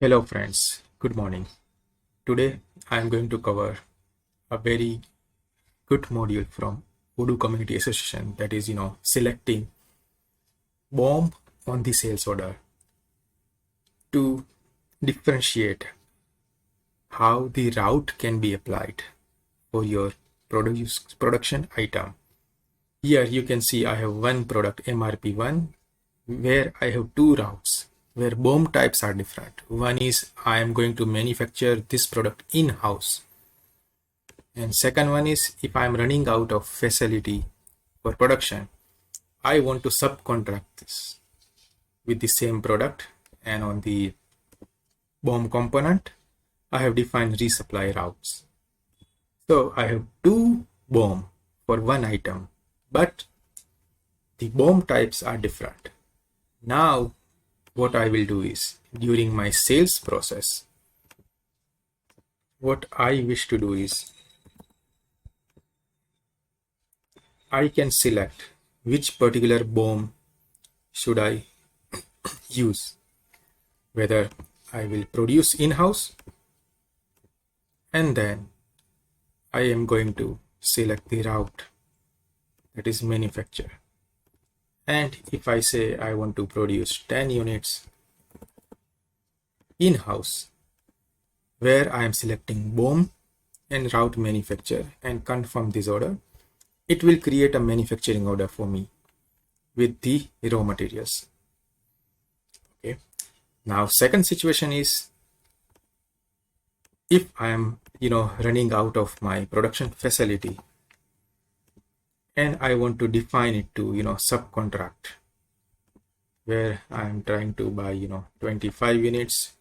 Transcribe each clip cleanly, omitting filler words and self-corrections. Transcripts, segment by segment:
Hello friends, good morning. Today I am going to cover a very good module from Odoo Community Association, that is, selecting BoM on the sales order to differentiate how the route can be applied for your production item. Here you can see I have one product MRP1 where I have two routes where BoM types are different. One is I am going to manufacture this product in-house. And second one is if I'm running out of facility for production, I want to subcontract this with the same product, and on the BoM component, I have defined resupply routes. So I have two BoM for one item, but the BoM types are different. Now, what I will do is during my sales process, what I wish to do is I can select which particular BoM should I use, whether I will produce in-house, and then I am going to select the route, that is manufacture. And if I say I want to produce 10 units in-house, where I am selecting BoM and route manufacture and confirm this order, it will create a manufacturing order for me with the raw materials. Okay. Now, second situation is if I am, running out of my production facility and I want to define it to, subcontract, where I am trying to buy, 25 units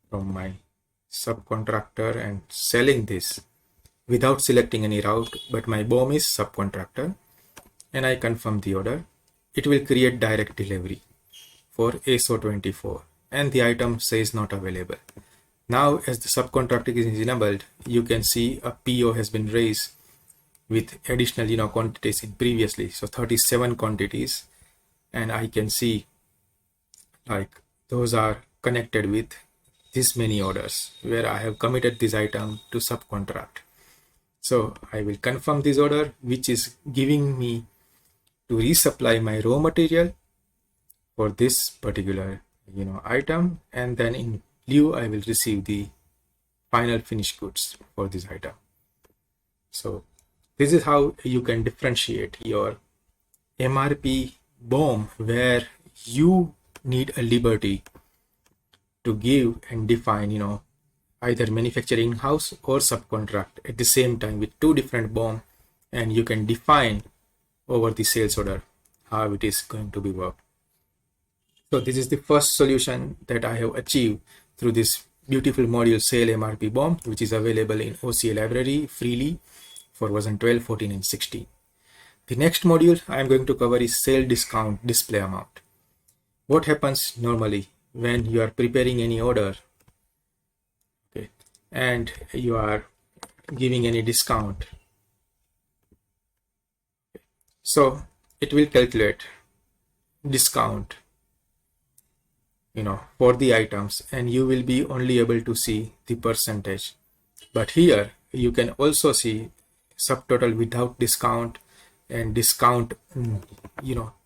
from my subcontractor and selling this without selecting any route, but my BoM is subcontractor, and I confirm the order, it will create direct delivery for ASO24 and the item says not available. Now, as the subcontracting is enabled, you can see a PO has been raised with additional, quantities in previously. So 37 quantities, and I can see like those are connected with this many orders where I have committed this item to subcontract. So I will confirm this order, which is giving me to resupply my raw material for this particular, item, and then in lieu I will receive the final finished goods for this item. So this is how you can differentiate your MRP BoM, where you need a liberty to give and define, either manufacturing in-house or subcontract at the same time with two different BoM, and you can define over the sales order how it is going to be worked. So this is the first solution that I have achieved through this beautiful module Sale MRP BoM, which is available in OCA library freely for version 12, 14 and 16. The next module I am going to cover is sale discount display amount. What happens normally when you are preparing any order, okay, and you are giving any discount? So it will calculate discount, for the items, and you will be only able to see the percentage. But here you can also see subtotal without discount and discount,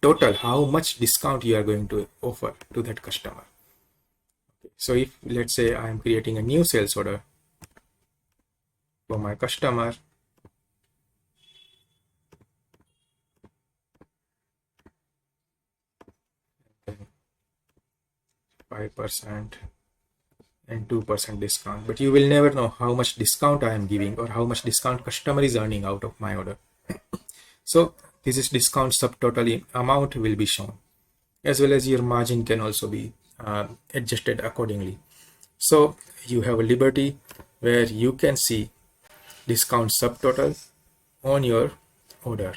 total, how much discount you are going to offer to that customer. Okay. So if let's say I am creating a new sales order for my customer, then 5% and 2% discount, but you will never know how much discount I am giving or how much discount customer is earning out of my order. So this is discount subtotal amount will be shown, as well as your margin can also be adjusted accordingly. So you have a liberty where you can see discount subtotal on your order.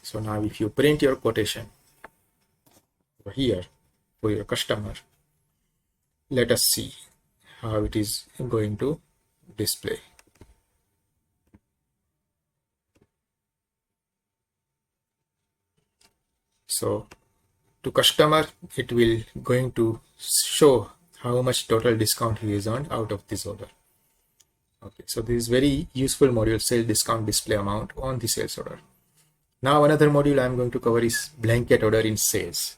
So now if you print your quotation over here for your customer, let us see how it is going to display. So to customer, it will going to show how much total discount he is earned out of this order. Okay, so this is very useful module, sale discount display amount on the sales order. Now another module I'm going to cover is blanket order in sales.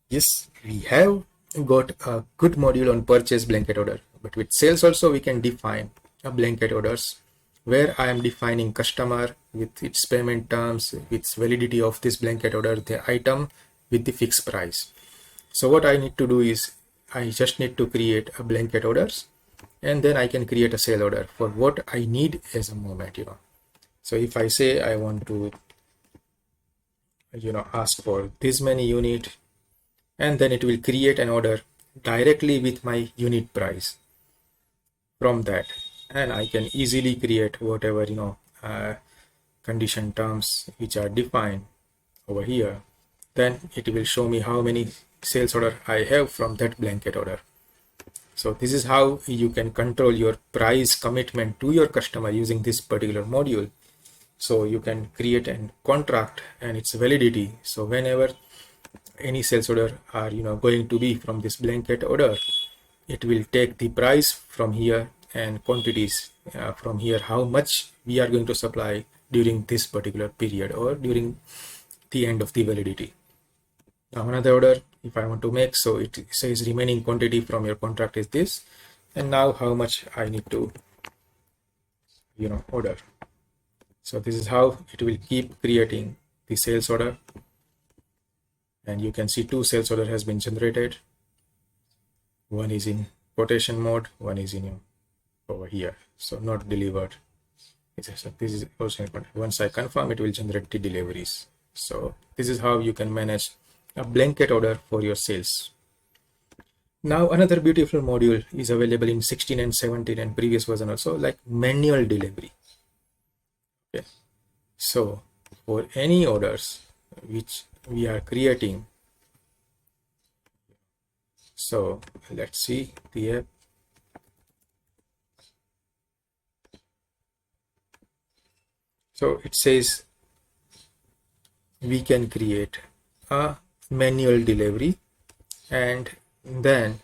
Yes, we have got a good module on purchase blanket order, but with sales also we can define a blanket orders where I am defining customer with its payment terms, with validity of this blanket order, the item with the fixed price. So what I need to do is I just need to create a blanket orders, and then I can create a sale order for what I need as a moment, So if I say I want to, ask for this many unit, and then it will create an order directly with my unit price from that, and I can easily create whatever condition terms which are defined over here. Then it will show me how many sales order I have from that blanket order. So this is how you can control your price commitment to your customer using this particular module. So you can create a contract and its validity. So whenever any sales order are going to be from this blanket order, it will take the price from here and quantities from here, how much we are going to supply during this particular period or during the end of the validity. Now another order if I want to make, so it says remaining quantity from your contract is this, and now how much I need to order. So this is how it will keep creating the sales order, and you can see 2 sales order has been generated. One is in quotation mode, one is in over here, so not delivered. So this is also once I confirm, it will generate the deliveries. So this is how you can manage a blanket order for your sales. Now another beautiful module is available in 16 and 17 and previous version also, like manual delivery. Okay, so for any orders which we are creating, so let's see the app. So it says we can create a manual delivery, and then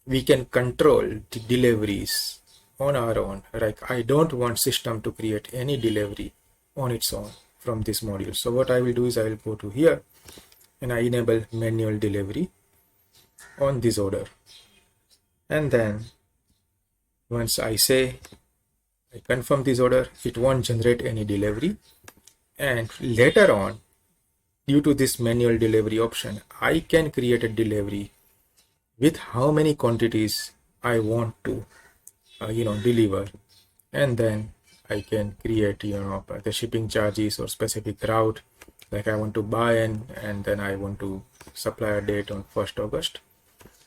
we can control the deliveries on our own. Like I don't want system to create any delivery on its own from this module. So what I will do is I will go to here and I enable manual delivery on this order, and then once I say I confirm this order, it won't generate any delivery, and later on, due to this manual delivery option, I can create a delivery with how many quantities I want to deliver, and then I can create the shipping charges or specific route, like I want to buy and then I want to supply a date on 1st August,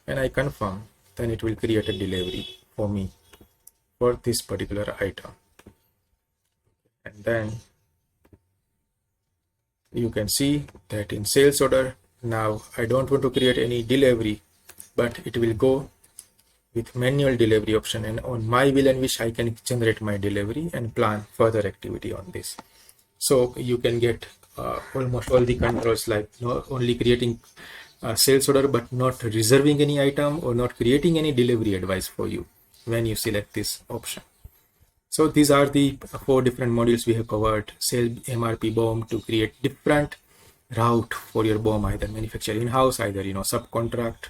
and I confirm, then it will create a delivery for me for this particular item. And then you can see that in sales order, now I don't want to create any delivery, but it will go with manual delivery option, and on my will and wish I can generate my delivery and plan further activity on this. So you can get almost all the controls, like not only creating a sales order but not reserving any item or not creating any delivery advice for you when you select this option. So these are the 4 different modules we have covered. Sell MRP BoM to create different route for your BoM, either manufacture in-house, either subcontract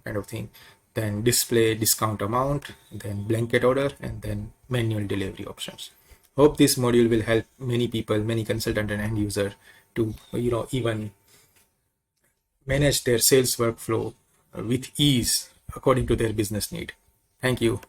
kind of thing, then display discount amount, then blanket order, and then manual delivery options. Hope this module will help many people, many consultant and end user to even manage their sales workflow with ease according to their business need. Thank you.